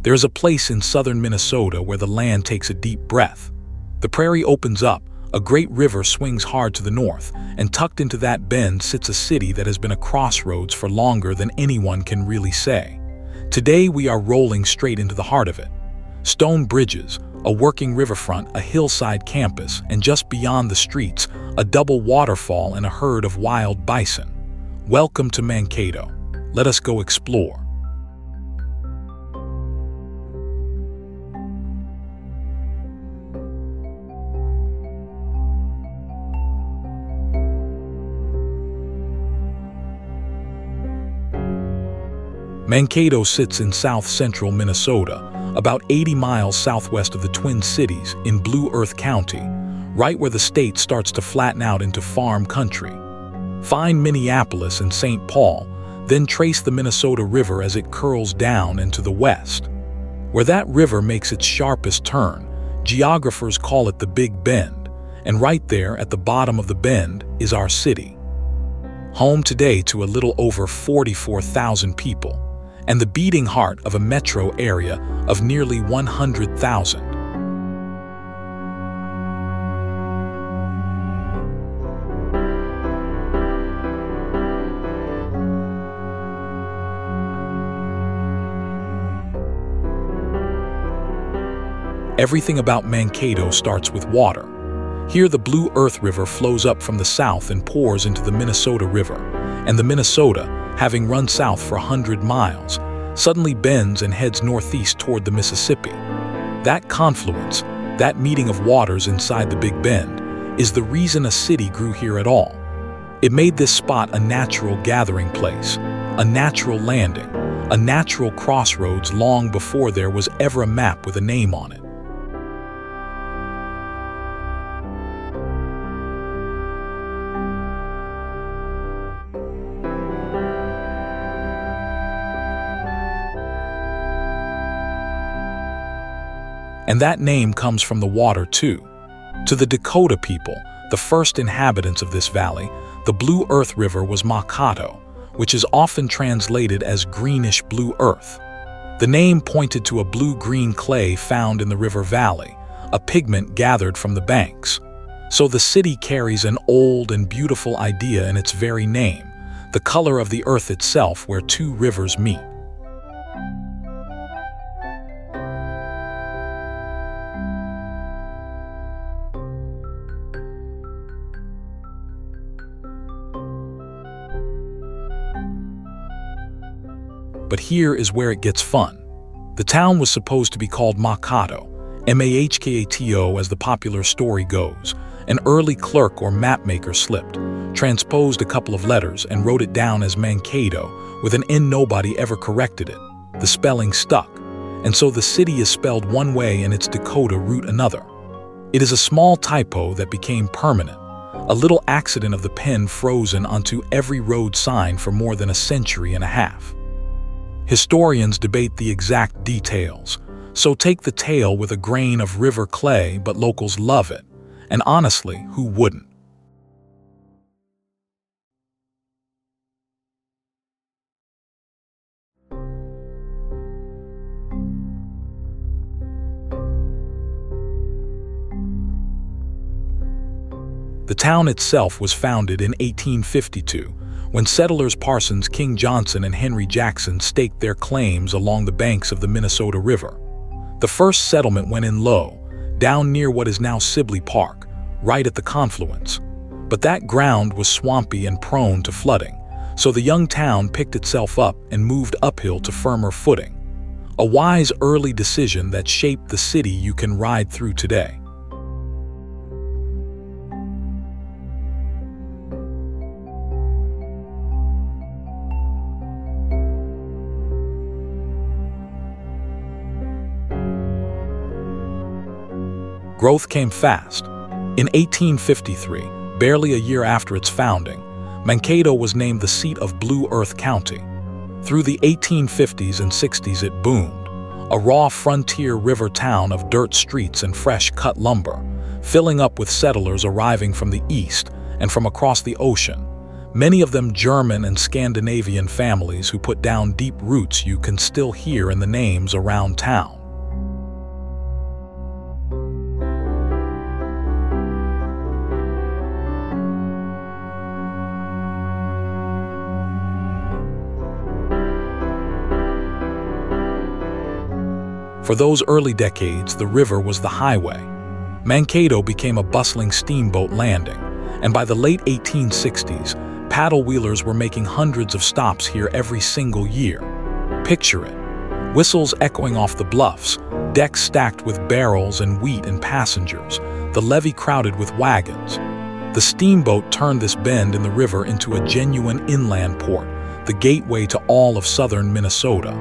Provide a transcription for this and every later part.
There is a place in southern Minnesota where the land takes a deep breath. The prairie opens up, a great river swings hard to the north, and tucked into that bend sits a city that has been a crossroads for longer than anyone can really say. Today we are rolling straight into the heart of it. Stone bridges, a working riverfront, a hillside campus, and just beyond the streets, a double waterfall and a herd of wild bison. Welcome to Mankato. Let us go explore. Mankato sits in south-central Minnesota, about 80 miles southwest of the Twin Cities in Blue Earth County, right where the state starts to flatten out into farm country. Find Minneapolis and St. Paul, then trace the Minnesota River as it curls down and to the west. Where that river makes its sharpest turn, geographers call it the Big Bend, and right there at the bottom of the bend is our city. Home today to a little over 44,000 people, and the beating heart of a metro area of nearly 100,000. Everything about Mankato starts with water. Here the Blue Earth River flows up from the south and pours into the Minnesota River, and the Minnesota, having run south for 100 miles, suddenly bends and heads northeast toward the Mississippi. That confluence, that meeting of waters inside the Big Bend, is the reason a city grew here at all. It made this spot a natural gathering place, a natural landing, a natural crossroads long before there was ever a map with a name on it. And that name comes from the water too. To the Dakota people, the first inhabitants of this valley, the Blue Earth River was Mankato, which is often translated as greenish blue earth. The name pointed to a blue-green clay found in the river valley, a pigment gathered from the banks. So the city carries an old and beautiful idea in its very name, the color of the earth itself where two rivers meet. But here is where it gets fun. The town was supposed to be called Mankato, M-A-H-K-A-T-O as the popular story goes. An early clerk or mapmaker slipped, transposed a couple of letters and wrote it down as Mankato with an N. Nobody ever corrected it. The spelling stuck, and so the city is spelled one way and its Dakota root another. It is a small typo that became permanent, a little accident of the pen frozen onto every road sign for more than a century and a half. Historians debate the exact details, so take the tale with a grain of river clay, but locals love it. And honestly, who wouldn't? The town itself was founded in 1852, when settlers Parsons King Johnson and Henry Jackson staked their claims along the banks of the Minnesota River. The first settlement went in low, down near what is now Sibley Park, right at the confluence. But that ground was swampy and prone to flooding, so the young town picked itself up and moved uphill to firmer footing. A wise early decision that shaped the city you can ride through today. Growth came fast. In 1853, barely a year after its founding, Mankato was named the seat of Blue Earth County. Through the 1850s and 60s it boomed, a raw frontier river town of dirt streets and fresh-cut lumber, filling up with settlers arriving from the east and from across the ocean. many of them German and Scandinavian families who put down deep roots you can still hear in the names around town. For those early decades, the river was the highway. Mankato became a bustling steamboat landing, and by the late 1860s, paddle wheelers were making hundreds of stops here every single year. Picture it: whistles echoing off the bluffs, decks stacked with barrels and wheat and passengers, the levee crowded with wagons. The steamboat turned this bend in the river into a genuine inland port, the gateway to all of southern Minnesota.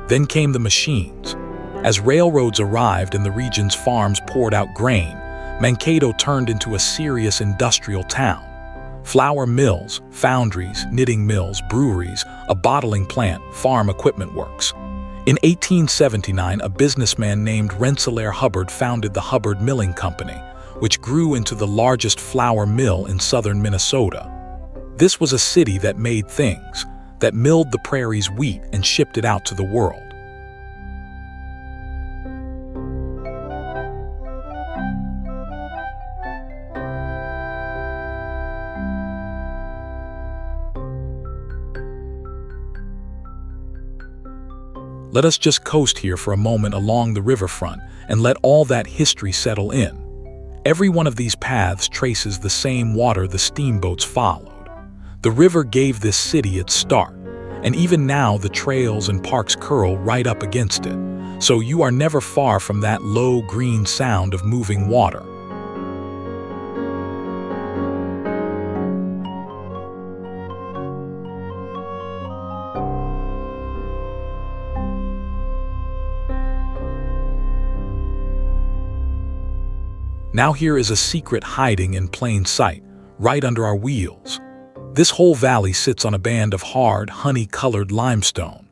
Then came the machines. As railroads arrived and the region's farms poured out grain, Mankato turned into a serious industrial town. Flour mills, foundries, knitting mills, breweries, a bottling plant, farm equipment works. In 1879, a businessman named Rensselaer Hubbard founded the Hubbard Milling Company, which grew into the largest flour mill in southern Minnesota. This was a city that made things, that milled the prairie's wheat and shipped it out to the world. Let us just coast here for a moment along the riverfront and let all that history settle in. Every one of these paths traces the same water the steamboats followed. The river gave this city its start, and even now the trails and parks curl right up against it, so you are never far from that low green sound of moving water. Now here is a secret hiding in plain sight, right under our wheels. This whole valley sits on a band of hard, honey-colored limestone.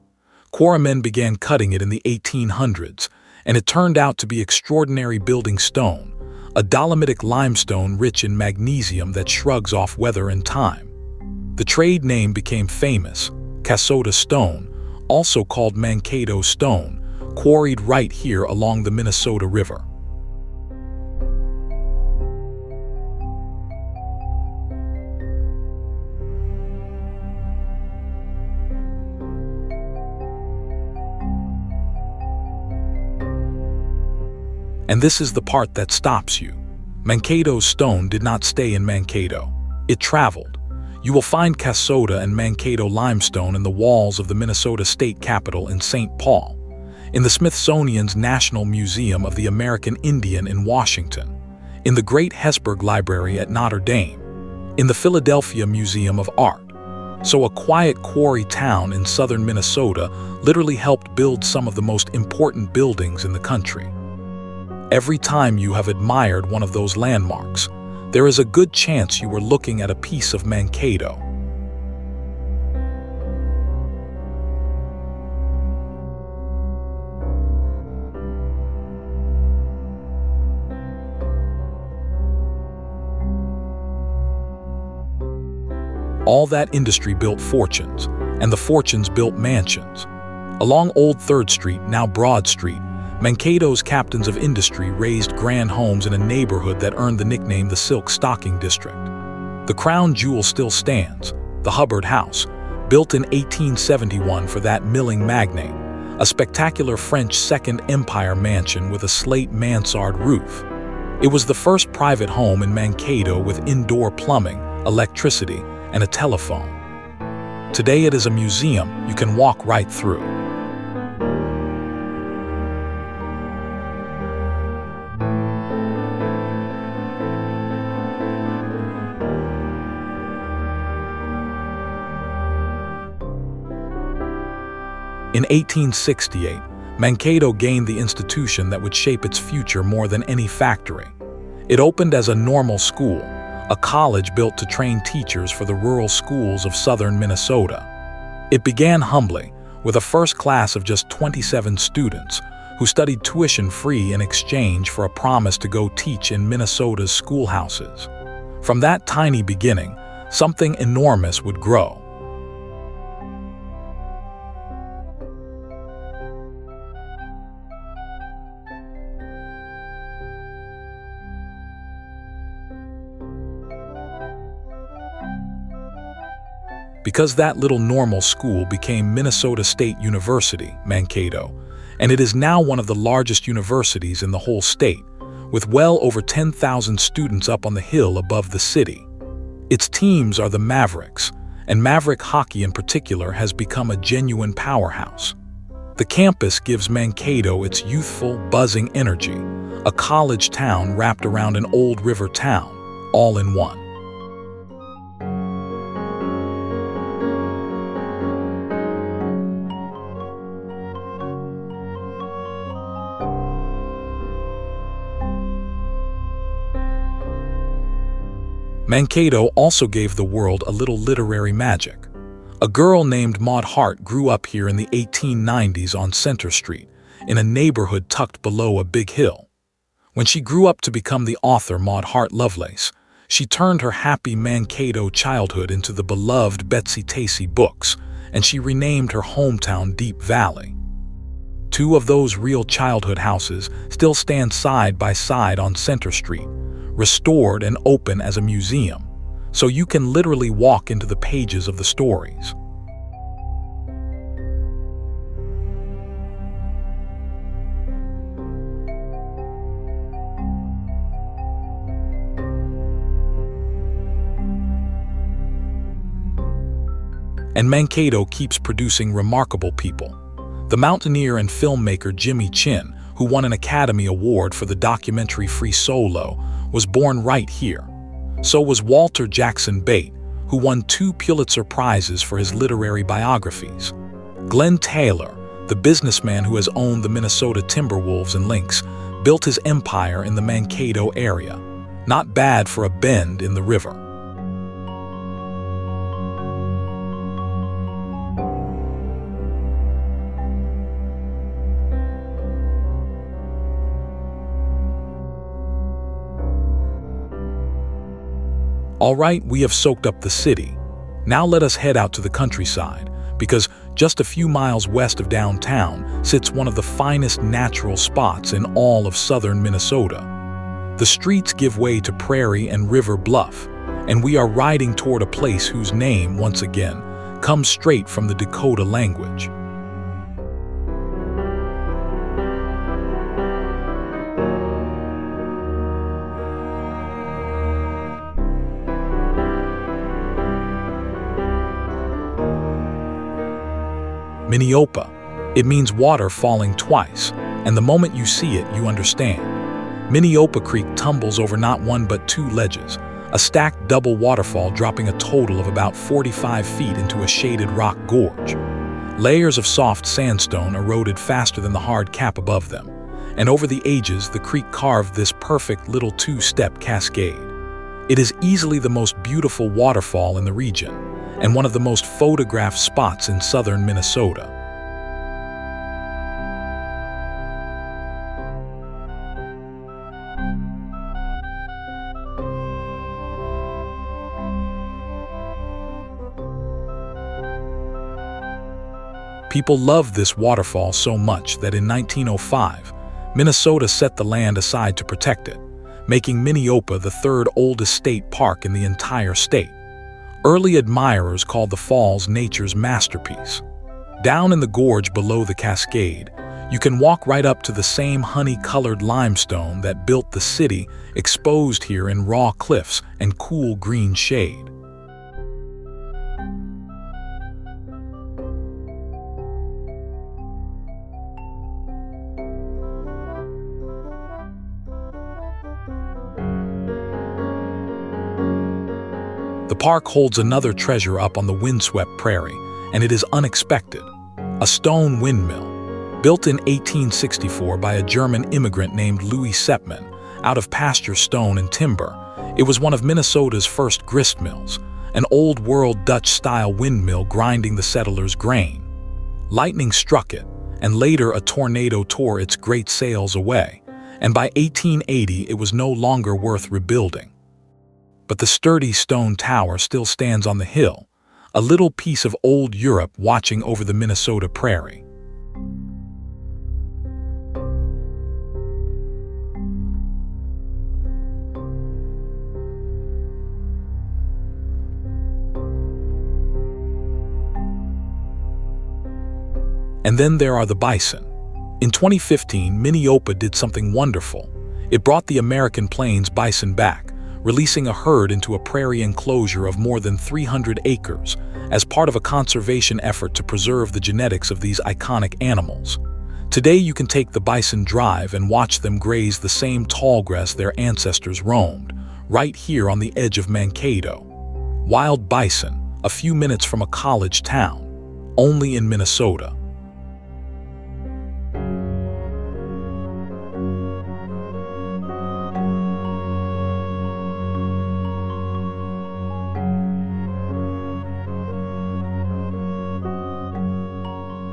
Quarrymen began cutting it in the 1800s, and it turned out to be extraordinary building stone, a dolomitic limestone rich in magnesium that shrugs off weather and time. The trade name became famous, Kasota stone, also called Mankato stone, quarried right here along the Minnesota River. And this is the part that stops you. Mankato's stone did not stay in Mankato. It traveled. You will find Kasota and Mankato limestone in the walls of the Minnesota State Capitol in St. Paul, in the Smithsonian's National Museum of the American Indian in Washington, in the Great Hesburgh Library at Notre Dame, in the Philadelphia Museum of Art. So a quiet quarry town in southern Minnesota literally helped build some of the most important buildings in the country. Every time you have admired one of those landmarks, there is a good chance you were looking at a piece of Mankato. All that industry built fortunes, and the fortunes built mansions. Along Old 3rd Street, now Broad Street, Mankato's captains of industry raised grand homes in a neighborhood that earned the nickname the Silk Stocking District. The crown jewel still stands, the Hubbard House, built in 1871 for that milling magnate, a spectacular French Second Empire mansion with a slate mansard roof. It was the first private home in Mankato with indoor plumbing, electricity, and a telephone. Today it is a museum you can walk right through. In 1868, Mankato gained the institution that would shape its future more than any factory. It opened as a normal school, a college built to train teachers for the rural schools of southern Minnesota. It began humbly, with a first class of just 27 students who studied tuition-free in exchange for a promise to go teach in Minnesota's schoolhouses. From that tiny beginning, something enormous would grow. Because that little normal school became Minnesota State University, Mankato, and it is now one of the largest universities in the whole state, with well over 10,000 students up on the hill above the city. Its teams are the Mavericks, and Maverick hockey in particular has become a genuine powerhouse. The campus gives Mankato its youthful, buzzing energy, a college town wrapped around an old river town, all in one. Mankato also gave the world a little literary magic. A girl named Maud Hart grew up here in the 1890s on Center Street, in a neighborhood tucked below a big hill. When she grew up to become the author Maud Hart Lovelace, she turned her happy Mankato childhood into the beloved Betsy-tacy books, and she renamed her hometown Deep Valley. Two of those real childhood houses still stand side by side on Center Street, restored and open as a museum, so you can literally walk into the pages of the stories. And Mankato keeps producing remarkable people. The mountaineer and filmmaker Jimmy Chin, who won an Academy Award for the documentary Free Solo, was born right here. So was Walter Jackson Bate, who won 2 Pulitzer Prizes for his literary biographies. Glenn Taylor, the businessman who has owned the Minnesota Timberwolves and Lynx, built his empire in the Mankato area. Not bad for a bend in the river. All right, we have soaked up the city. Now let us head out to the countryside, because just a few miles west of downtown sits one of the finest natural spots in all of southern Minnesota. The streets give way to prairie and river bluff, and we are riding toward a place whose name, once again, comes straight from the Dakota language. Minneopa. It means water falling twice, and the moment you see it, you understand. Minneopa Creek tumbles over not one but 2 ledges, a stacked double waterfall dropping a total of about 45 feet into a shaded rock gorge. Layers of soft sandstone eroded faster than the hard cap above them, and over the ages the creek carved this perfect little 2-step cascade. It is easily the most beautiful waterfall in the region, and one of the most photographed spots in southern Minnesota. People loved this waterfall so much that in 1905, Minnesota set the land aside to protect it, making Minneopa the 3rd oldest state park in the entire state. Early admirers called the falls nature's masterpiece. Down in the gorge below the cascade, you can walk right up to the same honey-colored limestone that built the city, exposed here in raw cliffs and cool green shade. The park holds another treasure up on the windswept prairie, and it is unexpected. A stone windmill, built in 1864 by a German immigrant named Louis Seppmann, out of pasture stone and timber. It was one of Minnesota's first grist mills, an old-world Dutch-style windmill grinding the settlers' grain. Lightning struck it, and later a tornado tore its great sails away, and by 1880 it was no longer worth rebuilding. But the sturdy stone tower still stands on the hill, a little piece of old Europe watching over the Minnesota prairie. And then there are the bison. In 2015, Minneopa did something wonderful. It brought the American Plains bison back, releasing a herd into a prairie enclosure of more than 300 acres as part of a conservation effort to preserve the genetics of these iconic animals. Today you can take the bison drive and watch them graze the same tall grass their ancestors roamed, right here on the edge of Mankato. Wild bison, a few minutes from a college town, only in Minnesota.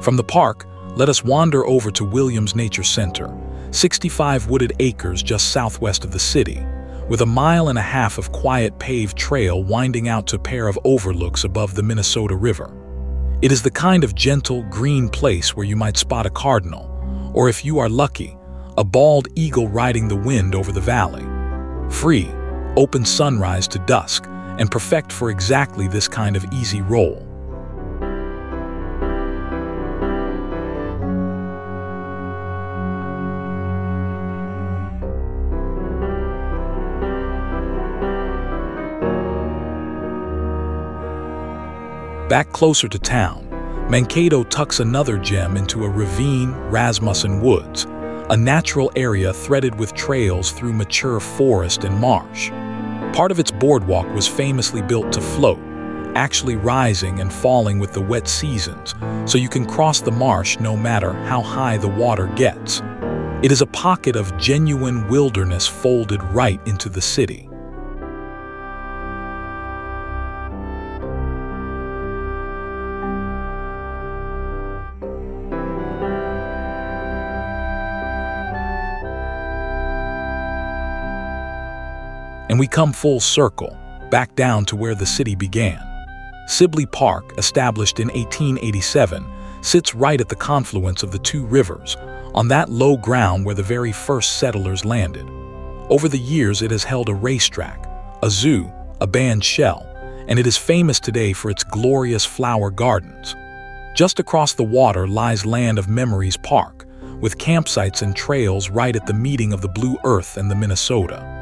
From the park, let us wander over to Williams Nature Center, 65 wooded acres just southwest of the city, with a 1.5 miles of quiet paved trail winding out to a pair of overlooks above the Minnesota River. It is the kind of gentle, green place where you might spot a cardinal, or if you are lucky, a bald eagle riding the wind over the valley. Free, open sunrise to dusk, and perfect for exactly this kind of easy roll. Back closer to town, Mankato tucks another gem into a ravine, Rasmussen Woods, a natural area threaded with trails through mature forest and marsh. Part of its boardwalk was famously built to float, actually rising and falling with the wet seasons, so you can cross the marsh no matter how high the water gets. It is a pocket of genuine wilderness folded right into the city. And we come full circle, back down to where the city began. Sibley Park, established in 1887, sits right at the confluence of the two rivers, on that low ground where the very first settlers landed. Over the years, it has held a racetrack, a zoo, a band shell, and it is famous today for its glorious flower gardens. Just across the water lies Land of Memories Park, with campsites and trails right at the meeting of the Blue Earth and the Minnesota.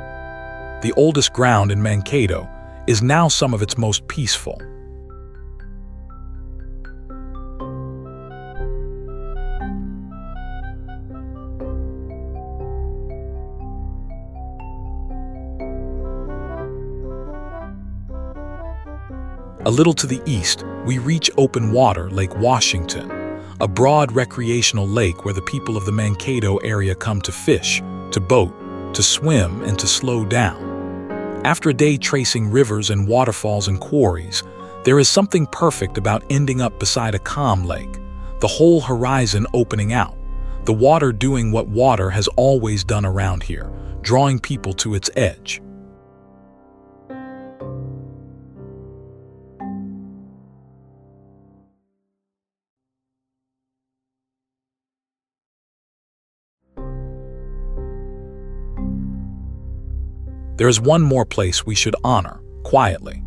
The oldest ground in Mankato is now some of its most peaceful. A little to the east, we reach open water Lake Washington, a broad recreational lake where the people of the Mankato area come to fish, to boat, to swim, and to slow down. After a day tracing rivers and waterfalls and quarries, there is something perfect about ending up beside a calm lake, the whole horizon opening out, the water doing what water has always done around here, drawing people to its edge. There is one more place we should honor, quietly.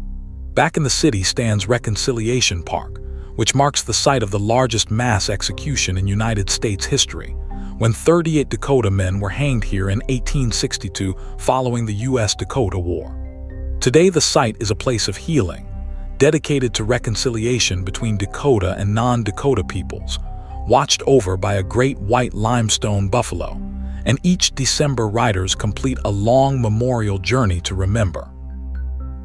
Back in the city stands Reconciliation Park, which marks the site of the largest mass execution in United States history, when 38 Dakota men were hanged here in 1862 following the U.S.-Dakota War. Today the site is a place of healing, dedicated to reconciliation between Dakota and non-Dakota peoples, watched over by a great white limestone buffalo, and each December riders complete a long memorial journey to remember.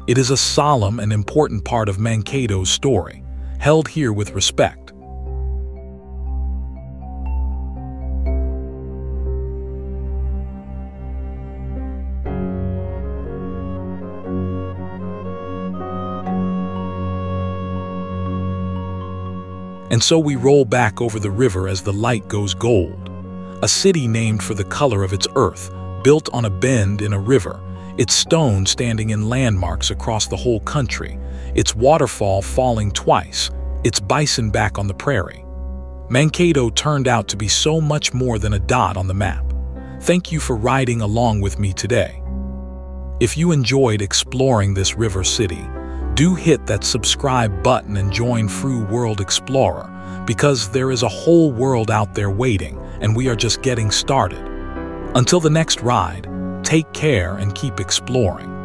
It is a solemn and important part of Mankato's story, held here with respect. And so we roll back over the river as the light goes gold. A city named for the color of its earth, built on a bend in a river, its stone standing in landmarks across the whole country, its waterfall falling twice, its bison back on the prairie. Mankato turned out to be so much more than a dot on the map. Thank you for riding along with me today. If you enjoyed exploring this river city, do hit that subscribe button and join Fru World Explorer, because there is a whole world out there waiting, and we are just getting started. Until the next ride, take care and keep exploring.